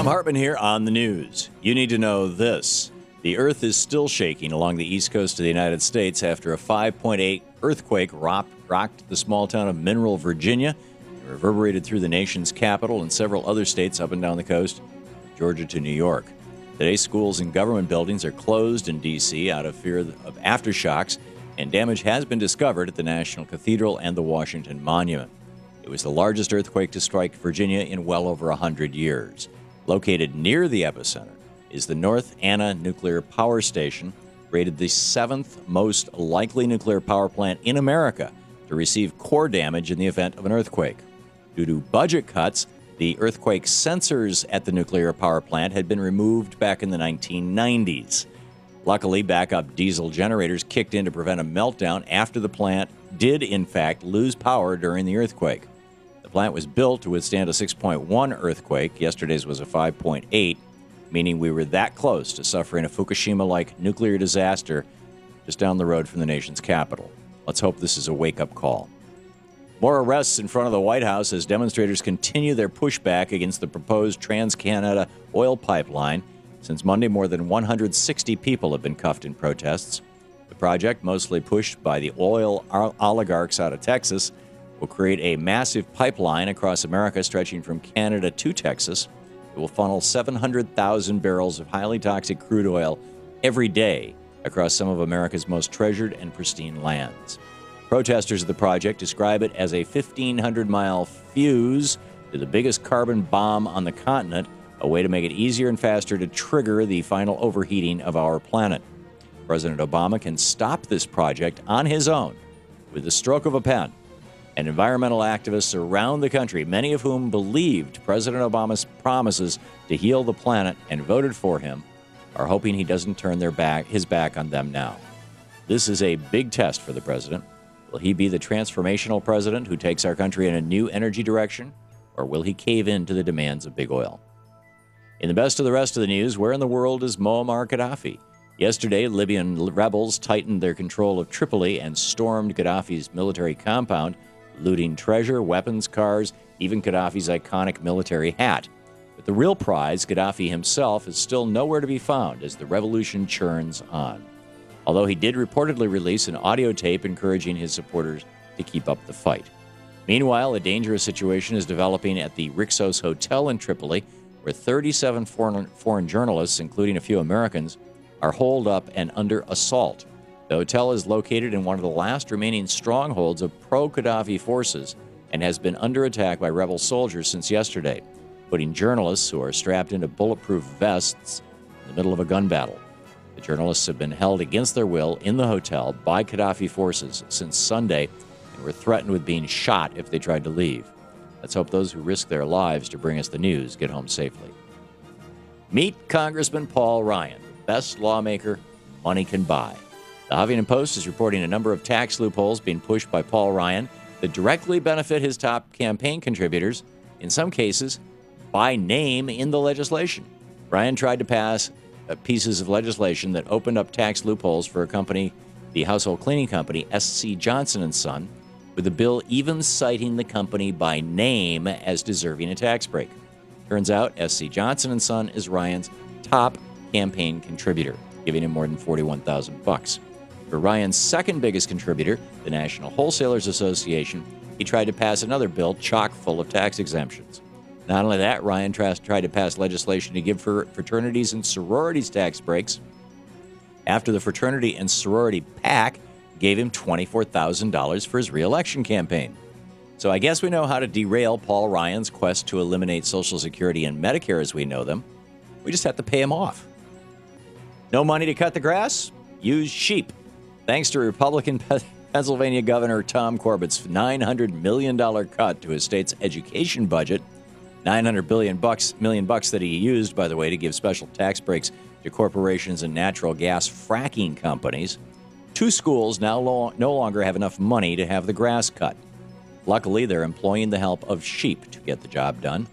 Thom Hartmann here on the news. You need to know this. The earth is still shaking along the east coast of the United States after a 5.8 earthquake rocked the small town of Mineral, Virginia, and reverberated through the nation's capital and several other states up and down the coast, Georgia to New York. Today, schools and government buildings are closed in D.C. out of fear of aftershocks, and damage has been discovered at the National Cathedral and the Washington Monument. It was the largest earthquake to strike Virginia in well over 100 years. Located near the epicenter is the North Anna Nuclear Power Station, rated the 7th most likely nuclear power plant in America to receive core damage in the event of an earthquake. Due to budget cuts, the earthquake sensors at the nuclear power plant had been removed back in the 1990s. Luckily, backup diesel generators kicked in to prevent a meltdown after the plant did, in fact, lose power during the earthquake. The plant was built to withstand a 6.1 earthquake. Yesterday's was a 5.8, meaning we were that close to suffering a Fukushima-like nuclear disaster just down the road from the nation's capital. Let's hope this is a wake-up call. More arrests in front of the White House as demonstrators continue their pushback against the proposed TransCanada oil pipeline. Since Monday, more than 160 people have been cuffed in protests. The project, mostly pushed by the oil oligarchs out of Texas, will create a massive pipeline across America stretching from Canada to Texas. It will funnel 700,000 barrels of highly toxic crude oil every day across some of America's most treasured and pristine lands. Protesters of the project describe it as a 1,500-mile fuse to the biggest carbon bomb on the continent, a way to make it easier and faster to trigger the final overheating of our planet. President Obama can stop this project on his own with the stroke of a pen. And environmental activists around the country, many of whom believed President Obama's promises to heal the planet and voted for him, are hoping he doesn't turn his back on them now. This is a big test for the president. Will he be the transformational president who takes our country in a new energy direction, or will he cave in to the demands of big oil? In the best of the rest of the news, where in the world is Muammar Gaddafi? Yesterday, Libyan rebels tightened their control of Tripoli and stormed Gaddafi's military compound, looting treasure, weapons, cars, even Gaddafi's iconic military hat. But the real prize, Gaddafi himself, is still nowhere to be found as the revolution churns on. Although he did reportedly release an audio tape encouraging his supporters to keep up the fight. Meanwhile, a dangerous situation is developing at the Rixos Hotel in Tripoli, where 37 foreign journalists, including a few Americans, are holed up and under assault. The hotel is located in one of the last remaining strongholds of pro-Gaddafi forces and has been under attack by rebel soldiers since yesterday, putting journalists who are strapped into bulletproof vests in the middle of a gun battle. The journalists have been held against their will in the hotel by Gaddafi forces since Sunday and were threatened with being shot if they tried to leave. Let's hope those who risk their lives to bring us the news get home safely. Meet Congressman Paul Ryan, best lawmaker money can buy. The Huffington Post is reporting a number of tax loopholes being pushed by Paul Ryan that directly benefit his top campaign contributors, in some cases by name in the legislation. Ryan tried to pass pieces of legislation that opened up tax loopholes for a company, the household cleaning company SC Johnson & Son, with the bill even citing the company by name as deserving a tax break. Turns out SC Johnson & Son is Ryan's top campaign contributor, giving him more than $41,000. For Ryan's second biggest contributor, the National Wholesalers Association, he tried to pass another bill chock full of tax exemptions. Not only that, Ryan tried to pass legislation to give fraternities and sororities tax breaks after the fraternity and sorority PAC gave him $24,000 for his re-election campaign. So I guess we know how to derail Paul Ryan's quest to eliminate Social Security and Medicare as we know them. We just have to pay him off. No money to cut the grass? Use sheep. Thanks to Republican Pennsylvania Governor Tom Corbett's $900 million cut to his state's education budget, $900 million that he used, by the way, to give special tax breaks to corporations and natural gas fracking companies, 2 schools now no longer have enough money to have the grass cut. Luckily, they're employing the help of sheep to get the job done.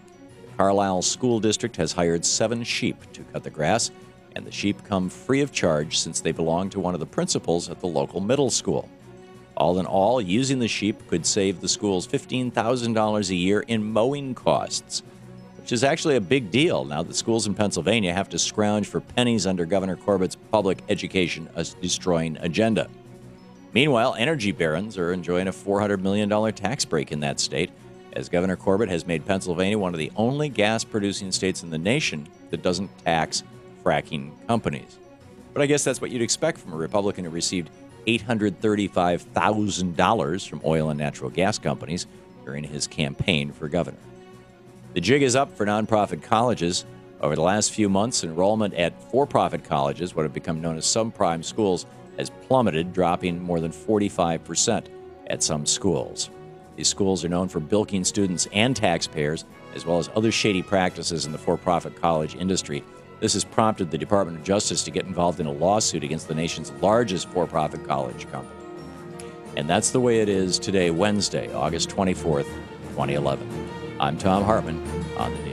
The Carlisle School District has hired 7 sheep to cut the grass, and the sheep come free of charge since they belong to one of the principals at the local middle school. All in all, using the sheep could save the schools $15,000 a year in mowing costs. which is actually a big deal now that schools in Pennsylvania have to scrounge for pennies under Governor Corbett's public education destroying agenda. Meanwhile, energy barons are enjoying a $400 million tax break in that state, as Governor Corbett has made Pennsylvania one of the only gas-producing states in the nation that doesn't tax fracking companies. But I guess that's what you'd expect from a Republican who received $835,000 from oil and natural gas companies during his campaign for governor. The jig is up for nonprofit colleges. Over the last few months, enrollment at for-profit colleges, what have become known as subprime schools, has plummeted, dropping more than 45% at some schools. These schools are known for bilking students and taxpayers, as well as other shady practices in the for-profit college industry. This has prompted the Department of Justice to get involved in a lawsuit against the nation's largest for-profit college company. And that's the way it is today, Wednesday, August 24th, 2011. I'm Thom Hartmann on the news.